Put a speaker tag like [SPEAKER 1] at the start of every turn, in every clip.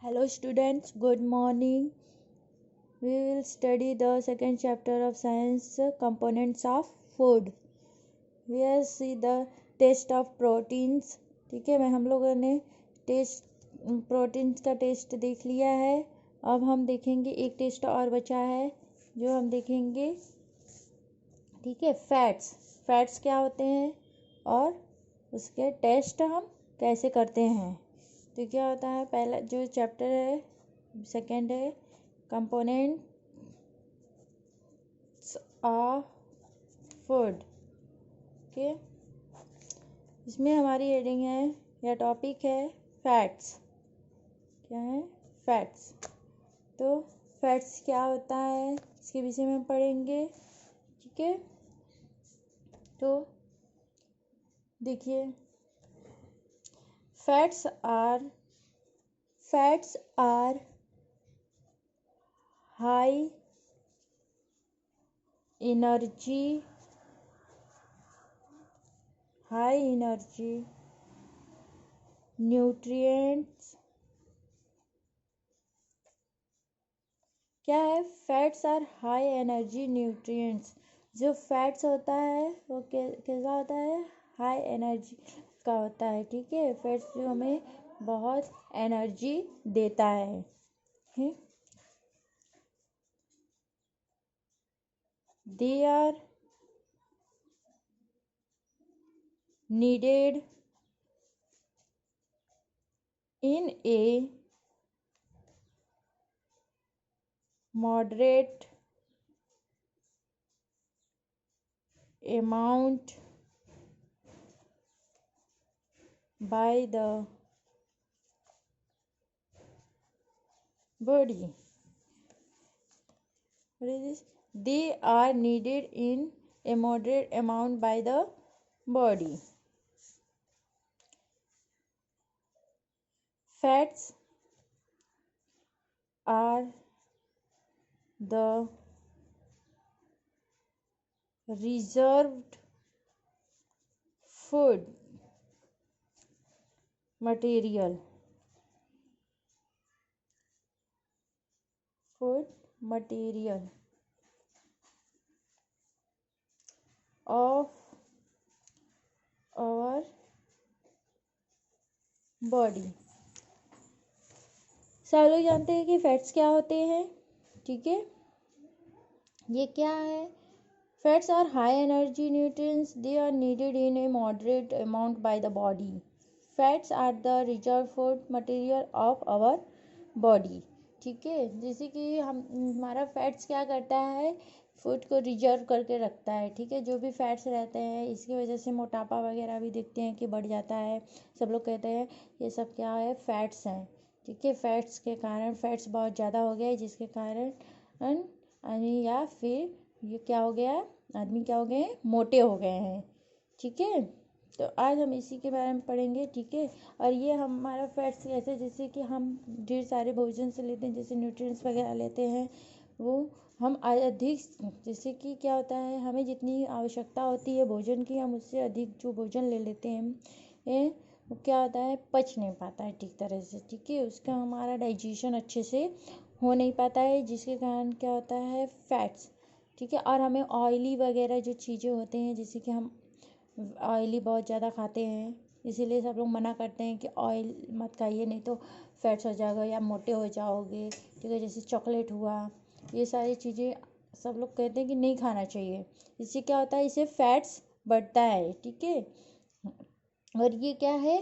[SPEAKER 1] Hello students, good morning. We will study the second chapter of science components of food. We will see the taste of proteins. ठीक है, हम लोगों ने test proteins का test देख लिया है. अब हम देखेंगे एक टेस्ट और बचा है जो हम देखेंगे. ठीक है, फैट्स क्या होते हैं और उसके टेस्ट हम कैसे करते हैं. तो क्या होता है, पहला जो चैप्टर है सेकंड है कंपोनेंट्स ऑफ फूड. ओके, इसमें हमारी हेडिंग है या टॉपिक है फैट्स. क्या है? फैट्स. तो फैट्स क्या होता है इसके विषय में पढ़ेंगे. ठीक है, तो देखिए, fats are high energy nutrients. क्या है? Fats are high energy nutrients. जो फैट्स होता है वो कैसा होता है? हाई एनर्जी का होता है. ठीक है, फैट्स जो हमें बहुत एनर्जी देता है. They are needed in a moderate amount by the body. What is this? They are needed in a moderate amount by the body. Fats are the reserved food material of our body. सब लोग जानते हैं कि fats क्या होते हैं. ठीक है, ये क्या है? Fats are high energy nutrients. They are needed in a moderate amount by the body. Fats are the reserve food material of our body. ठीक है, जैसे कि हमारा फैट्स क्या करता है? फूड को रिजर्व करके रखता है. ठीक है, जो भी फैट्स रहते हैं इसकी वजह से मोटापा वगैरह भी देखते हैं कि बढ़ जाता है. सब लोग कहते हैं ये सब क्या है? फैट्स हैं. ठीक है, फैट्स के कारण फैट्स बहुत ज़्यादा हो गए जिसके कारण या फिर ये क्या हो गया? आदमी क्या हो गए? मोटे हो गए हैं. ठीक है, तो आज हम इसी के बारे में पढ़ेंगे. ठीक है, और ये हमारा फैट्स कैसे, जैसे कि हम ढेर सारे भोजन से लेते हैं, जैसे न्यूट्रिएंट्स वगैरह लेते हैं, वो हम अधिक, जैसे कि क्या होता है, हमें जितनी आवश्यकता होती है भोजन की, हम उससे अधिक जो भोजन ले लेते हैं वो क्या होता है? पच नहीं पाता है ठीक तरह से. ठीक है, उसका हमारा डाइजेशन अच्छे से हो नहीं पाता है जिसके कारण क्या होता है? फैट्स. ठीक है, और हमें ऑयली वगैरह जो चीज़ें होते हैं, जैसे कि हम ऑयली बहुत ज़्यादा खाते हैं, इसीलिए सब लोग मना करते हैं कि ऑयल मत खाइए नहीं तो फैट्स हो जाएगा या मोटे हो जाओगे. ठीक है, जैसे चॉकलेट हुआ, ये सारी चीज़ें सब लोग कहते हैं कि नहीं खाना चाहिए. इससे क्या होता है? इससे फैट्स बढ़ता है. ठीक है, और ये क्या है?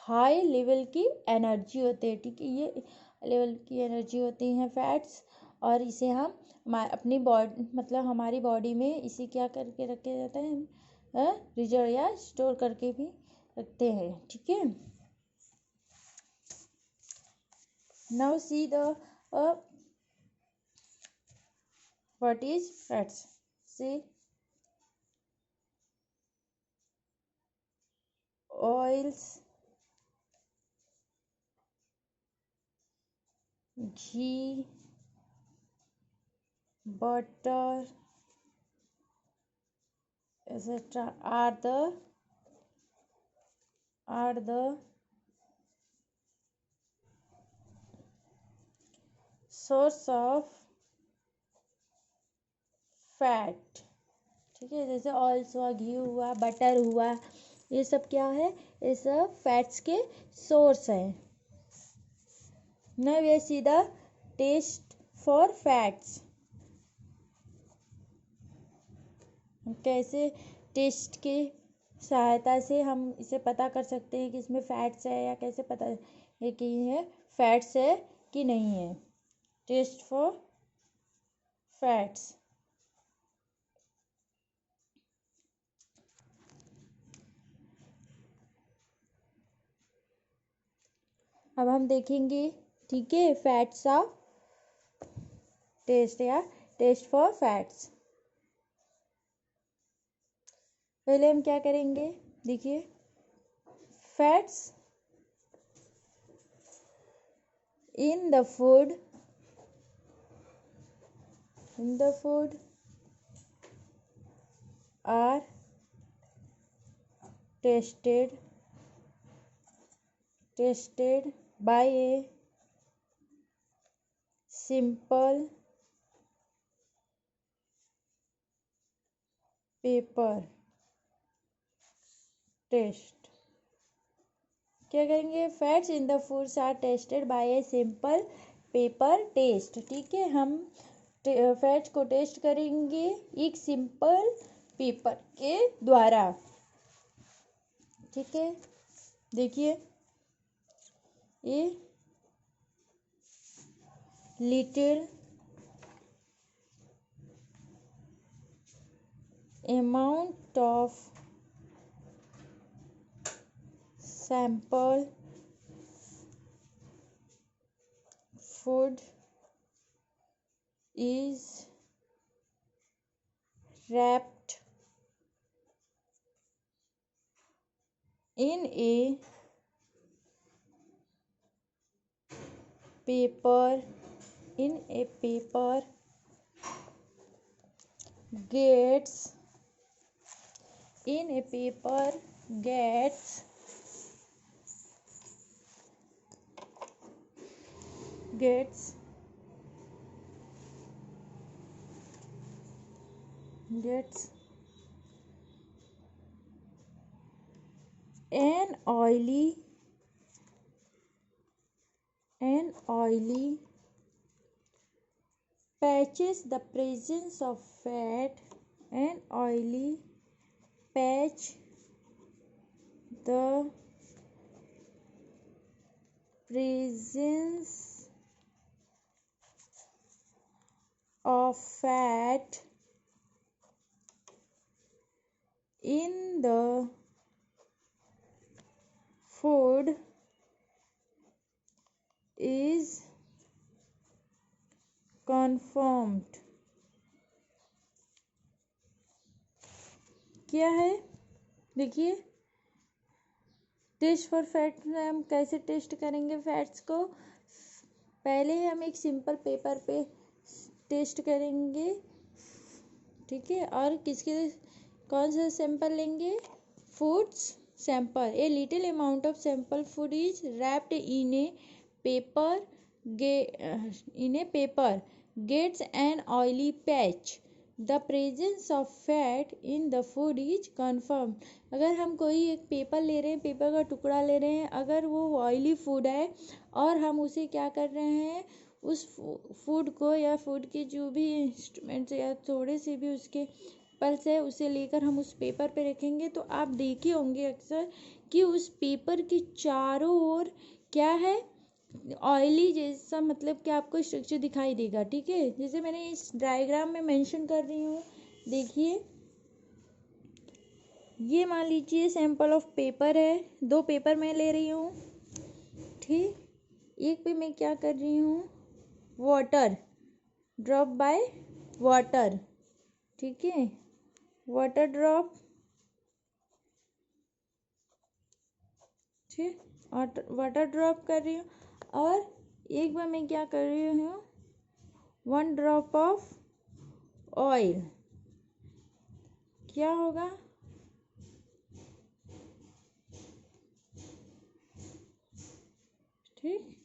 [SPEAKER 1] हाई लेवल की एनर्जी होती है. ठीक है, ये लेवल की एनर्जी होती हैं फैट्स, और इसे हम अपनी बॉडी मतलब हमारी बॉडी में इसे क्या करके रखे जाते हैं? रिजर्व या स्टोर करके भी रखते हैं. ठीक है, now see the what is fats. See oils, ghee, butter, etc. are the source of fat. ठीक है, जैसे ऑयल्स हुआ, घी हुआ, बटर हुआ, ये सब क्या है, ये सब फैट्स के सोर्स हैं। Now we see the test for fats. कैसे टेस्ट की सहायता से हम इसे पता कर सकते हैं कि इसमें फैट्स है, या कैसे पता है कि ये फैट्स है कि नहीं है। Test for fats. अब हम देखेंगे, ठीक है, फैट्स ऑफ टेस्ट या टेस्ट फॉर फैट्स। पहले हम क्या करेंगे, देखिए, fats in the food are tested by a simple paper test। क्या करेंगे, fats in the foods are tested by a simple paper test. ठीक है, हम फैट्स को टेस्ट करेंगे एक सिंपल पेपर के द्वारा। ठीक है, देखिए, ये little amount of sample food is wrapped in a paper gets an oily patches the presence of fat, an oily patch the presence of fat in the food is confirmed। क्या है, देखिए, test for fat में हम कैसे test करेंगे fats को। पहले हम एक सिंपल पेपर पे टेस्ट करेंगे। ठीक है, और कौन सा सैंपल लेंगे, foods sample. A little amount of sample food is wrapped in a paper gets an oily patch the presence of fat in the food is confirm. अगर हम कोई एक पेपर ले रहे हैं, पेपर का टुकड़ा ले रहे हैं, अगर वो ऑयली फूड है और हम उसे क्या कर रहे हैं, उस फूड को या फूड के जो भी इंस्ट्रूमेंट्स या थोड़े से भी उसके पल्स है उसे लेकर हम उस पेपर पे रखेंगे, तो आप देखे होंगे अक्सर कि उस पेपर के चारों ओर क्या है, ऑयली जैसा, मतलब कि आपको स्ट्रक्चर दिखाई देगा। ठीक है, जैसे मैंने इस डायग्राम में मेंशन कर रही हूँ, देखिए, ये मान लीजिए सैंपल ऑफ पेपर है, दो पेपर मैं ले रही हूँ। ठीक, एक पे मैं क्या कर रही हूँ, वाटर, ड्रॉप बाय वाटर। ठीक है, वाटर ड्रॉप, ठीक, वाटर ड्रॉप कर रही हूँ, और एक बार मैं क्या कर रही हूँ, 1 ड्रॉप ऑफ ऑयल। क्या होगा, ठीक,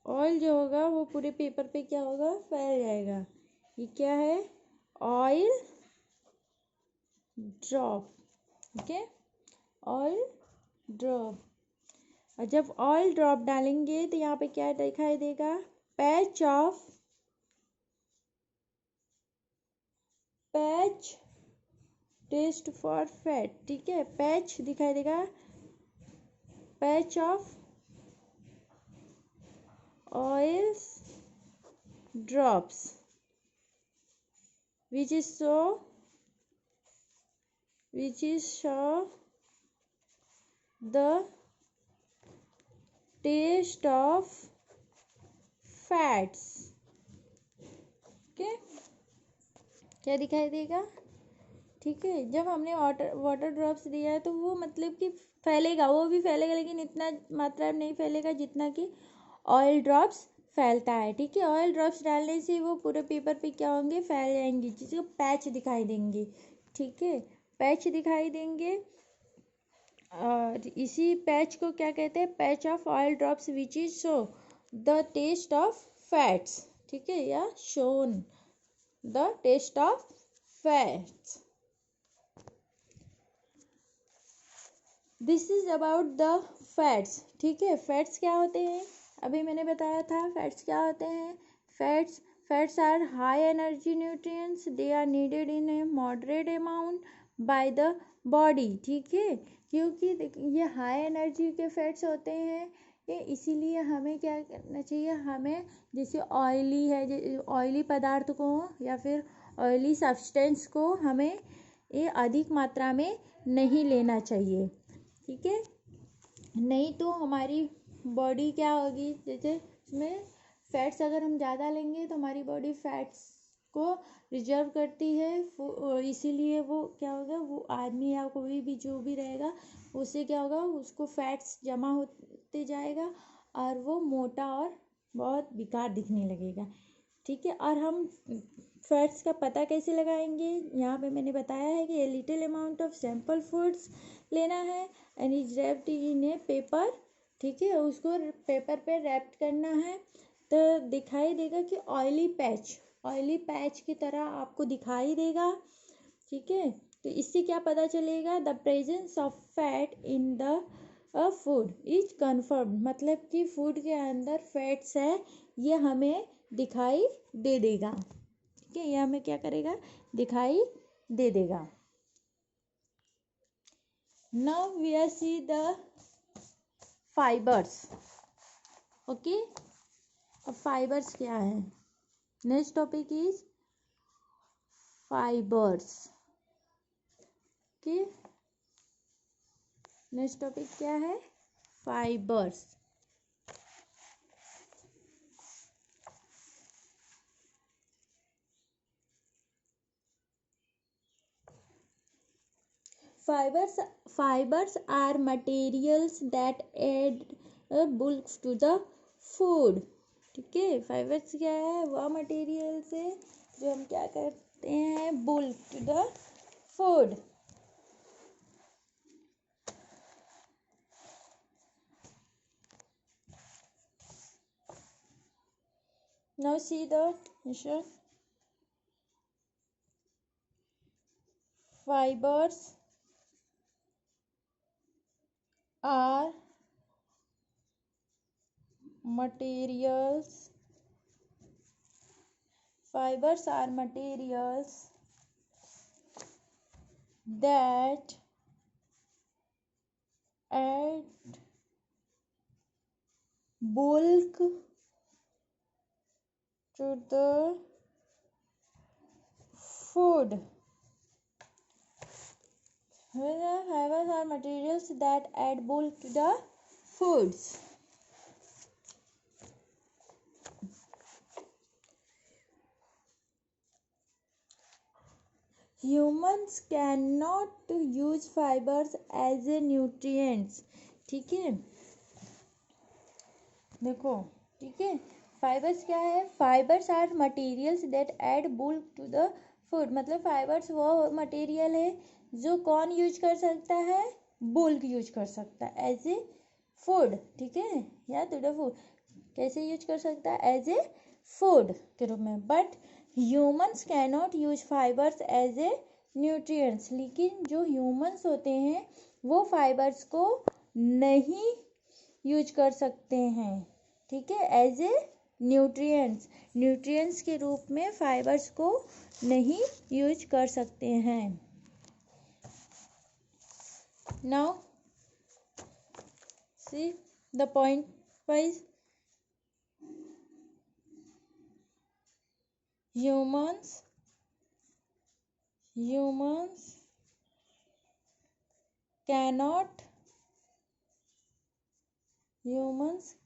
[SPEAKER 1] ऑयल जो होगा वो पूरे पेपर पे क्या होगा, फैल जाएगा। ये क्या है, oil drop. Okay, oil drop. और जब ऑयल ड्रॉप डालेंगे तो यहाँ पे क्या दिखाई देगा, patch of, patch test for fat. ठीक है, पैच दिखाई देगा, patch of oils drops which is show the taste of fats। Okay, क्या दिखाई देगा, ठीक है। जब हमने वाटर ड्रॉप्स दिया है तो वो मतलब कि फैलेगा, वो भी फैलेगा लेकिन इतना मात्रा में नहीं फैलेगा जितना कि ऑयल ड्रॉप्स फैलता है। ठीक है, ऑयल ड्रॉप्स डालने से वो पूरे पेपर पे क्या होंगे, फैल जाएंगे, जिसको पैच दिखाई देंगे। ठीक है, पैच दिखाई देंगे। और इसी पैच को क्या कहते हैं, patch of oil drops which is show the test of fats. ठीक है, या shown the test of fats. This is about the fats. ठीक है, फैट्स क्या होते हैं, अभी मैंने बताया था फैट्स क्या होते हैं। Fats are high energy nutrients, they are needed in a moderate amount by the body. ठीक है, क्योंकि ये हाई एनर्जी के फैट्स होते हैं, ये इसीलिए हमें क्या करना चाहिए, हमें जैसे ऑयली है, ऑयली पदार्थ को या फिर ऑयली सब्सटेंस को हमें ये अधिक मात्रा में नहीं लेना चाहिए। ठीक है, नहीं तो हमारी बॉडी क्या होगी, जैसे उसमें फैट्स अगर हम ज़्यादा लेंगे तो हमारी बॉडी फैट्स को रिजर्व करती है, इसीलिए वो क्या होगा, वो आदमी या कोई भी जो भी रहेगा उससे क्या होगा, उसको फैट्स जमा होते जाएगा और वो मोटा और बहुत बेकार दिखने लगेगा। ठीक है, और हम फैट्स का पता कैसे लगाएंगे, यहाँ पे मैंने बताया है कि ए little amount of sample foods लेना है and is wrapped in a paper. ठीक है, उसको पेपर पे रैप्ट करना है तो दिखाई देगा कि ऑयली पैच की तरह आपको दिखाई देगा। ठीक है, तो इससे क्या पता चलेगा, the presence of fat in the food is confirm, मतलब कि फूड के अंदर फैट्स है ये हमें दिखाई दे देगा। ठीक है, ये हमें क्या करेगा, दिखाई दे देगा। Now we are see the fibers। Okay, अब फाइबर्स क्या है, next topic is fibres. Okay, next topic क्या है, fibres. Fibers are materials that add bulk to the food। ठीक है, फाइबर्स क्या है, वह मटेरियल्स है जो हम क्या करते हैं, bulk to the food. Now see the issue, fibers are materials that add bulk to the food। Fibers are materials that add bulk to the foods। Humans cannot use fibers as a nutrients। ठीक है, देखो, ठीक है, fibres क्या है, fibres are materials that add bulk to the food, मतलब fibres वो material है जो कौन यूज कर सकता है, बुल्क यूज कर सकता है एज ए फूड। ठीक है, या टू द फूड। कैसे यूज कर सकता है? एज ए फूड के रूप में। But humans can not use fibres as a nutrients, लेकिन जो ह्यूमन्स होते हैं वो फाइबर्स को नहीं यूज कर सकते हैं, ठीक है, एज ए न्यूट्रिएंट्स के रूप में फाइबर्स को नहीं यूज कर सकते हैं। Now see the point wise, humans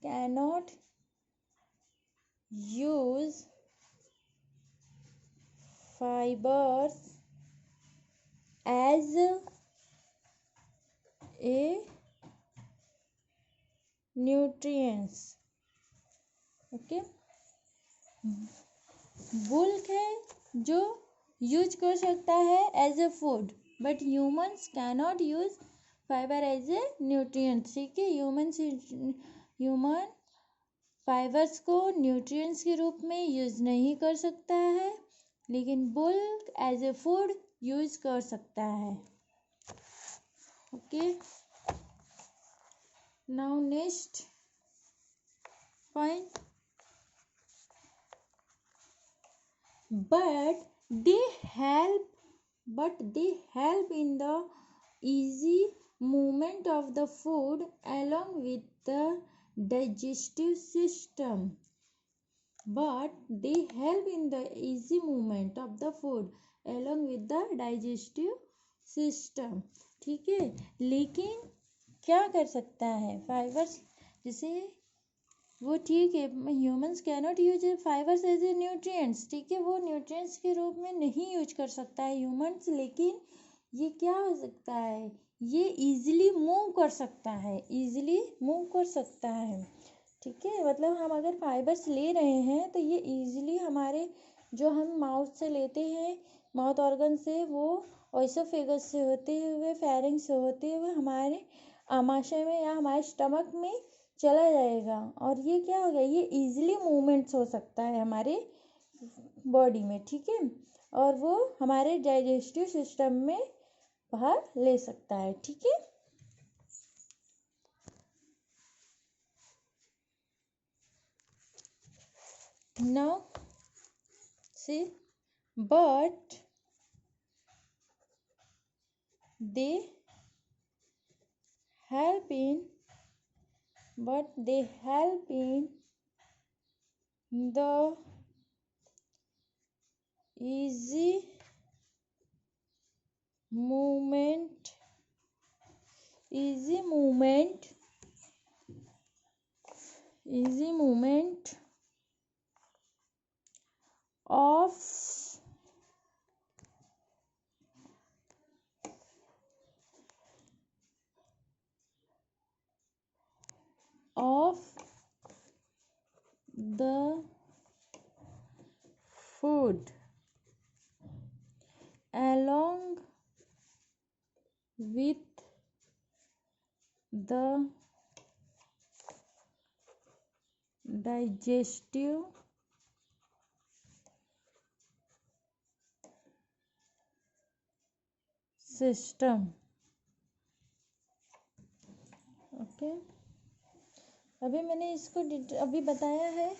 [SPEAKER 1] cannot use fibers as a nutrients, okay. Bulk है जो यूज कर सकता है as a food, but humans cannot use fibre as a nutrient, ठीक है। ह्यूमन फाइबर्स को न्यूट्रिएंट्स के रूप में यूज नहीं कर सकता है, लेकिन bulk as a food use कर सकता है, okay. Now next point, but they help in the easy movement of the food along with the digestive system, but they help in the easy movement of the food along with the digestive system, ठीक है। लेकिन क्या कर सकता है fibres, जैसे वो ठीक है, humans cannot use fibres as a nutrients, ठीक है, वो न्यूट्रिएंट्स के रूप में नहीं यूज कर सकता है ह्यूमंस, लेकिन ये क्या हो सकता है, ये इजीली मूव कर सकता है, ठीक है। मतलब हम अगर फाइबर्स ले रहे हैं तो ये इजीली हमारे जो हम माउथ से लेते हैं, माउथ ऑर्गन से, वो ओइसोफेगस से होते हुए, फेरिंग्स से होते हुए हमारे आमाशय में या हमारे स्टमक में चला जाएगा, और ये क्या हो गया, ये इजीली मूवमेंट्स हो सकता है हमारे बॉडी में, ठीक है, और वो हमारे डाइजेस्टिव सिस्टम में बाहर ले सकता है, ठीक है। Now C, but they help in the easy movement of the food along with the digestive system, okay. अभी मैंने इसको अभी बताया है,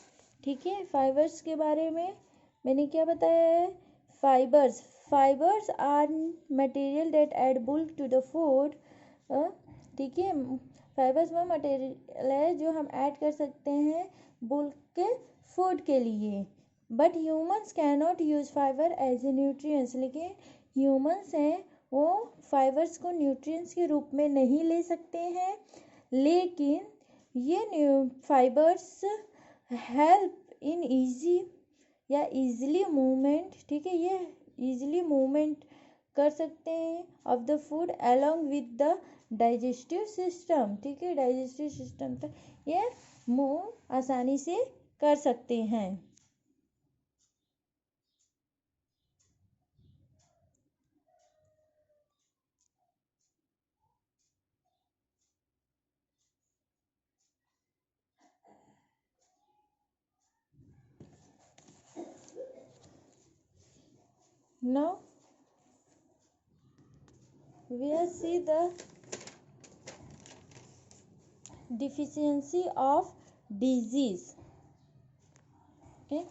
[SPEAKER 1] ठीक है। फाइबर्स के बारे में मैंने क्या बताया है, fibres are material that add bulk to the food, ठीक है। फाइबर्स वो मटेरियल है जो हम ऐड कर सकते हैं बुल्क के फूड के लिए, but humans can not use fibre as a nutrients, लेकिन ह्यूमंस हैं वो फाइबर्स को न्यूट्रिएंट्स के रूप में नहीं ले सकते हैं, लेकिन ये फाइबर्स हेल्प इन इजी या इजीली मूवमेंट, ठीक है, ये इजीली मूवमेंट कर सकते हैं of the food along with the digestive system, ठीक है, डाइजेस्टिव सिस्टम तक ये मूव आसानी से कर सकते हैं। Now we will see the deficiency of disease. Okay.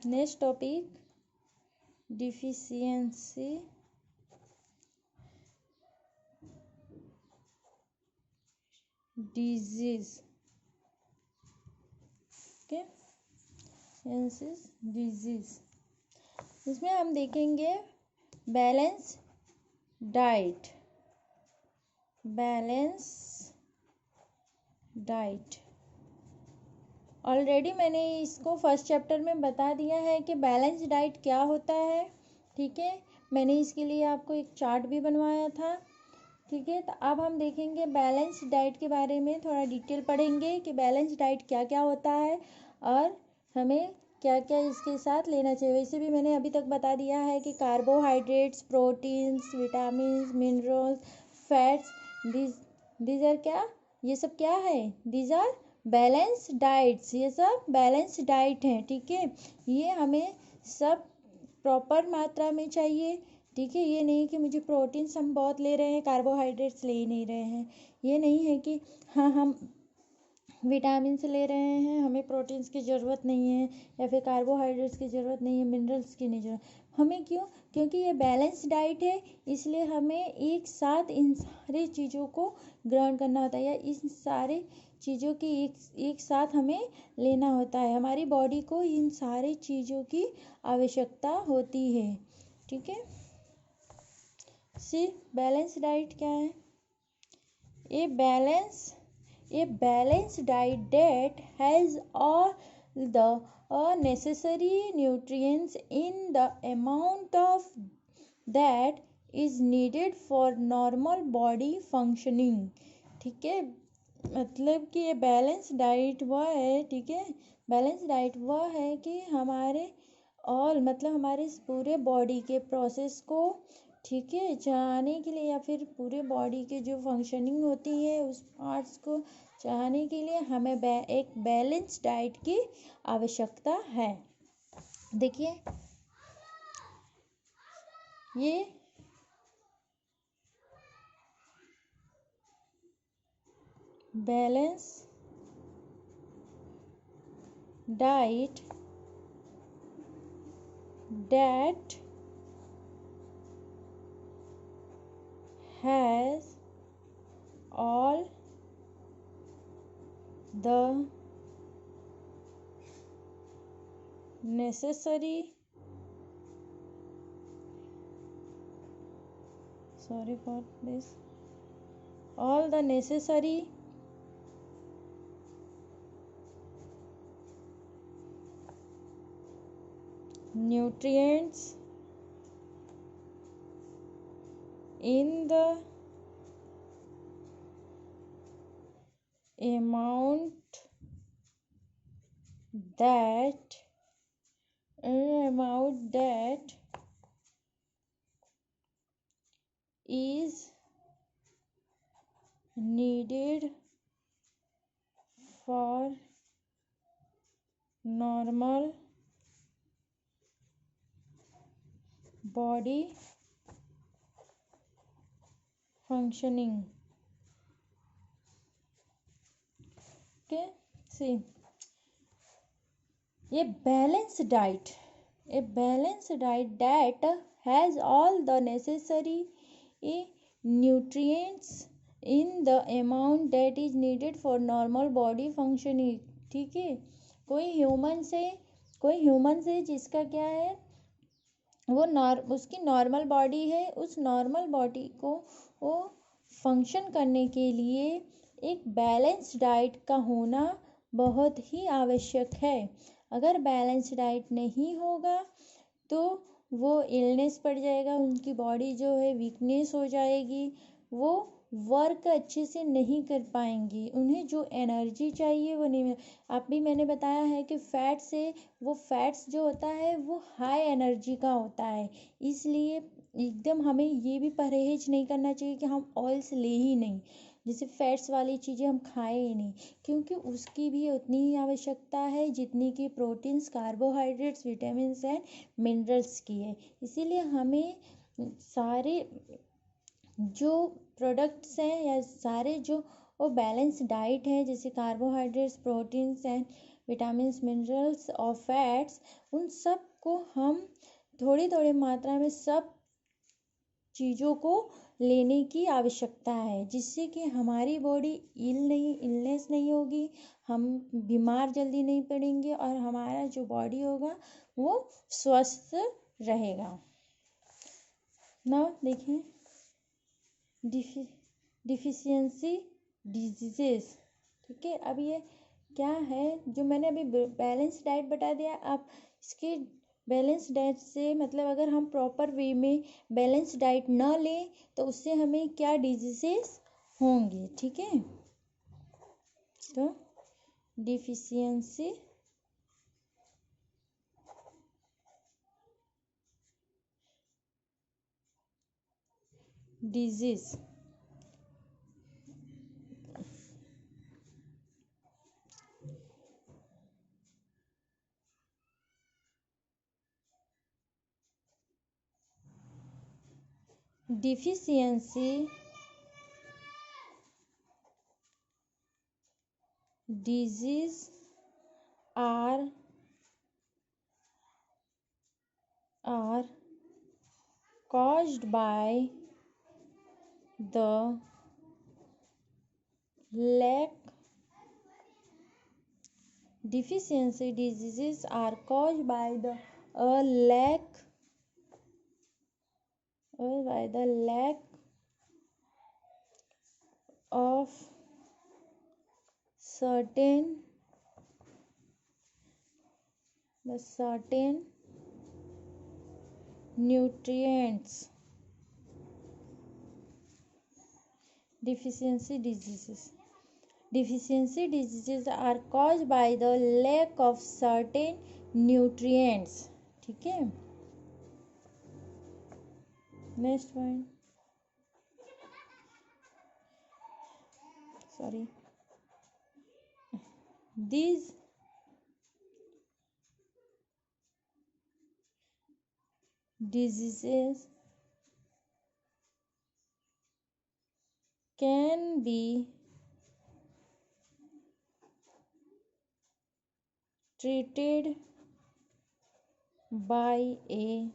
[SPEAKER 1] Next topic, deficiency disease. Okay, disease. इसमें हम देखेंगे balance diet. Balance diet already मैंने इसको फर्स्ट चैप्टर में बता दिया है कि बैलेंस डाइट क्या होता है. ठीक है, मैंने इसके लिए आपको एक चार्ट भी बनवाया था. ठीक है, तो अब हम देखेंगे बैलेंस डाइट के बारे में, थोड़ा डिटेल पढ़ेंगे कि बैलेंस डाइट क्या क्या होता है और हमें क्या क्या इसके साथ लेना चाहिए. वैसे भी मैंने अभी तक बता दिया है कि carbohydrates, proteins, vitamins, minerals, fats, these are क्या, ये सब क्या है, दीज आर बैलेंस डाइट्स. ये सब बैलेंस डाइट हैं. ठीक है, ये हमें सब प्रॉपर मात्रा में चाहिए. ठीक है, ये नहीं कि मुझे प्रोटीन्स हम बहुत ले रहे हैं, कार्बोहाइड्रेट्स ले ही नहीं रहे हैं. ये नहीं है कि हाँ हम विटामिन से ले रहे हैं, हमें प्रोटीन्स की ज़रूरत नहीं है, या फिर कार्बोहाइड्रेट्स की ज़रूरत नहीं है, मिनरल्स की नहीं ज़रूरत. हमें क्यों, क्योंकि ये बैलेंस डाइट है, इसलिए हमें एक साथ इन सारी चीज़ों को ग्रहण करना होता है, या इन सारे चीज़ों की एक साथ हमें लेना होता है. हमारी बॉडी को इन सारी चीज़ों की आवश्यकता होती है. ठीक है, सी बैलेंस डाइट क्या है. ए balanced diet that has all the necessary nutrients in the amount of that is needed for normal body functioning. ठीक है, मतलब कि ये बैलेंस डाइट वह है. ठीक है, बैलेंस डाइट वह है कि हमारे ऑल मतलब हमारे पूरे बॉडी के प्रोसेस को, ठीक है, चलाने के लिए, या फिर पूरे बॉडी के जो फंक्शनिंग होती है उस पार्ट्स को चलाने के लिए हमें एक बैलेंस डाइट की आवश्यकता है. देखिए ये balance diet that has all the necessary all the necessary nutrients in the amount that is needed for normal body functioning. Okay, see, a balanced diet that has all the necessary nutrients in the amount that is needed for normal body functioning. ठीक है, कोई human से जिसका क्या है, वो उसकी normal body है, उस नॉर्मल बॉडी को वो फंक्शन करने के लिए एक बैलेंस डाइट का होना बहुत ही आवश्यक है. अगर बैलेंस डाइट नहीं होगा तो वो इलनेस पड़ जाएगा, उनकी बॉडी जो है वीकनेस हो जाएगी, वो वर्क अच्छे से नहीं कर पाएंगी, उन्हें जो एनर्जी चाहिए वो नहीं मिल. आप भी मैंने बताया है कि फैट्स जो होता है वो हाई एनर्जी का होता है, इसलिए एकदम हमें ये भी परहेज नहीं करना चाहिए कि हम ऑयल्स ले ही नहीं. जैसे फैट्स वाली चीज़ें हम खाएं ही नहीं, क्योंकि उसकी भी उतनी ही आवश्यकता है जितनी कि proteins, carbohydrates, vitamins and minerals की है। इसीलिए हमें सारे जो प्रोडक्ट्स हैं या सारे जो वो बैलेंस डाइट है, जैसे carbohydrates, proteins and vitamins, minerals और फैट्स, उन सब को हम थोड़ी थोड़ी मात्रा में सब चीज़ों को लेने की आवश्यकता है, जिससे कि हमारी बॉडी इलनेस नहीं होगी, हम बीमार जल्दी नहीं पड़ेंगे और हमारा जो बॉडी होगा वो स्वस्थ रहेगा। ना देखें डिफिशियंसी डिजीजेस। ठीक है, अब ये क्या है जो मैंने अभी बैलेंस डाइट बता दिया। अब इसके बैलेंस डाइट से मतलब अगर हम प्रॉपर वे में बैलेंस डाइट ना लें तो उससे हमें क्या डिजीजेस होंगे। ठीक है, तो deficiency disease, deficiency disease are caused by the lack deficiency diseases are caused by the lack of certain nutrients. Deficiency diseases are caused by the lack of certain nutrients. ठीक है, next point, sorry, these diseases can be treated by a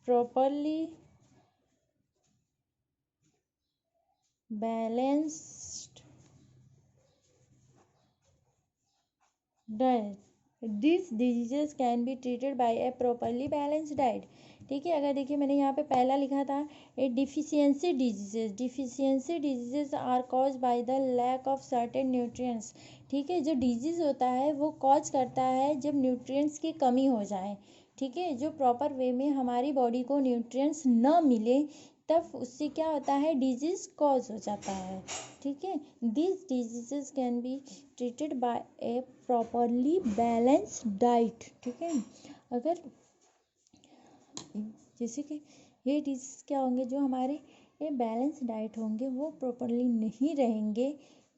[SPEAKER 1] properly balanced diet. These diseases can be treated by a properly balanced diet. ठीक है, अगर देखिए मैंने यहाँ पे पहला लिखा था a deficiency diseases are cause by the lack of certain nutrients. ठीक है, जो डिजीज होता है वो कॉज करता है जब न्यूट्रिएंट्स की कमी हो जाए। ठीक है, जो प्रॉपर वे में हमारी बॉडी को न्यूट्रिएंट्स न मिले तब उससे क्या होता है, डिजीज कॉज हो जाता है। ठीक है, this diseases can be treated by a properly balanced diet. ठीक है, अगर जैसे कि ये डिजीज क्या होंगे, जो हमारे ये बैलेंस डाइट होंगे वो प्रॉपरली नहीं रहेंगे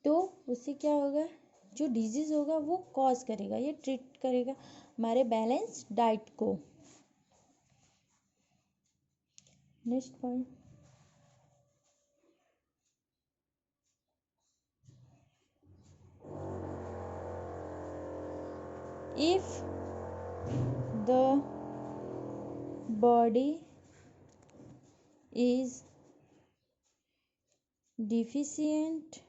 [SPEAKER 1] तो उससे क्या होगा, जो डिजीज होगा वो कॉज करेगा, ये ट्रीट करेगा हमारे बैलेंस डाइट को। Next point, if the body is deficient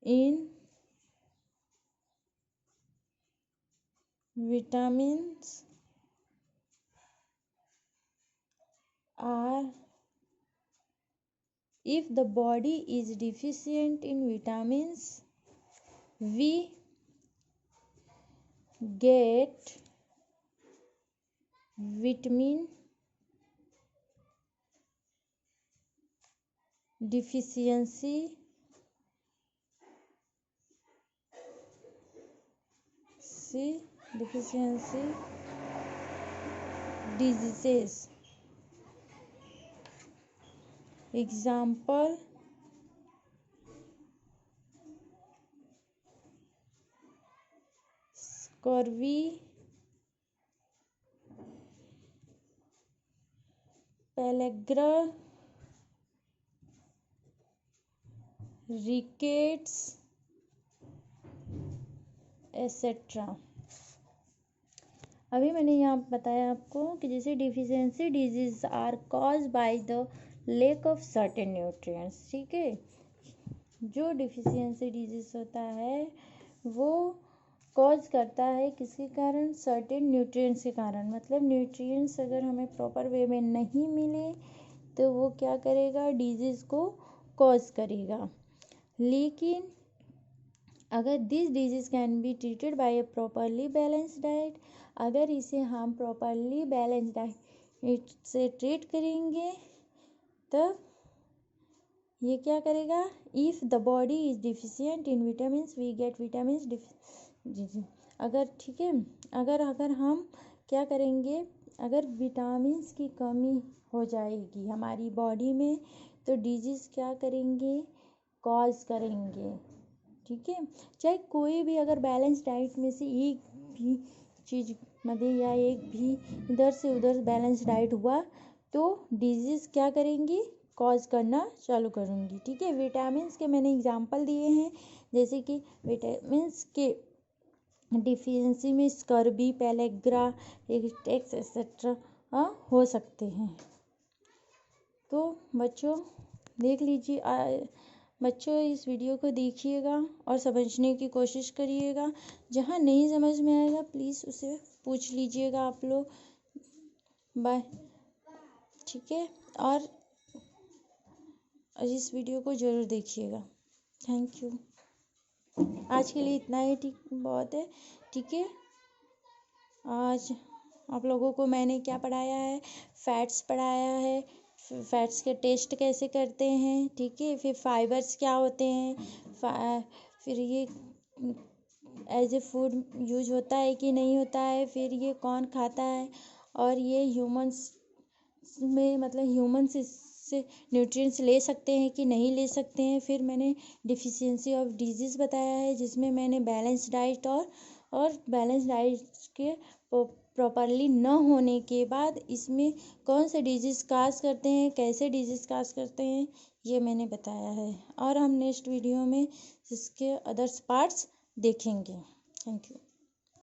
[SPEAKER 1] in vitamins or if the body is deficient in vitamins, we get vitamin deficiency deficiency diseases. Example, scurvy, pellagra, rickets, etc. अभी मैंने यहाँ बताया आपको कि जैसे deficiency disease are cause by the lack of certain nutrients, ठीक है। जो डिफिशियंसी डिजीज होता है वो कॉज करता है किसके कारण, सर्टेन न्यूट्रिएंट्स के कारण। मतलब न्यूट्रिएंट्स अगर हमें प्रॉपर वे में नहीं मिले तो वो क्या करेगा, डिजीज को कॉज करेगा। लेकिन अगर this disease can be treated by a properly balanced diet, अगर इसे हम प्रॉपरली बैलेंस्ड डाइट से ट्रीट करेंगे तब ये क्या करेगा, if the body is deficient in vitamin we get vitamin, अगर ठीक है, अगर हम क्या करेंगे, अगर विटामिन्स की कमी हो जाएगी हमारी बॉडी में तो डिजीज क्या करेंगे, कॉज करेंगे, ठीक है। चाहे कोई भी अगर बैलेंस डाइट में से एक भी चीज़ मदे या एक भी इधर से उधर बैलेंस डाइट हुआ तो डिजीज़ क्या करेंगी, कॉज करना चालू करूँगी, ठीक है। विटामिन्स के मैंने एग्जांपल दिए हैं, जैसे कि विटामिन्स के डिफिशियंसी में स्कर्बी, पेलेग्रा, टेक्स एक्सेट्रा हो सकते हैं। तो बच्चों देख लीजिए, बच्चों इस वीडियो को देखिएगा और समझने की कोशिश करिएगा। जहाँ नहीं समझ में आएगा प्लीज़ उसे पूछ लीजिएगा आप लोग, बाय, ठीक है। और इस वीडियो को ज़रूर देखिएगा। Thank you. आज के लिए इतना ही, ठीक, बहुत है, ठीक है। आज आप लोगों को मैंने क्या पढ़ाया है, फैट्स पढ़ाया है, फैट्स के टेस्ट कैसे करते हैं, ठीक है। फिर फाइबर्स क्या होते हैं, फिर ये एज ए फूड यूज होता है कि नहीं होता है, फिर ये कौन खाता है, और ये ह्यूमंस में मतलब ह्यूमंस इससे न्यूट्रिएंट्स ले सकते हैं कि नहीं ले सकते हैं। फिर मैंने डिफिशियंसी ऑफ डिजीज़ बताया है जिसमें मैंने बैलेंस डाइट और बैलेंस डाइट के प्रॉपरली न होने के बाद इसमें कौन से डिजीज़ काज करते हैं, कैसे डिजीज़ काज करते हैं, ये मैंने बताया है। और हम नेक्स्ट वीडियो में इसके अदर्स पार्ट्स देखेंगे। Thank you.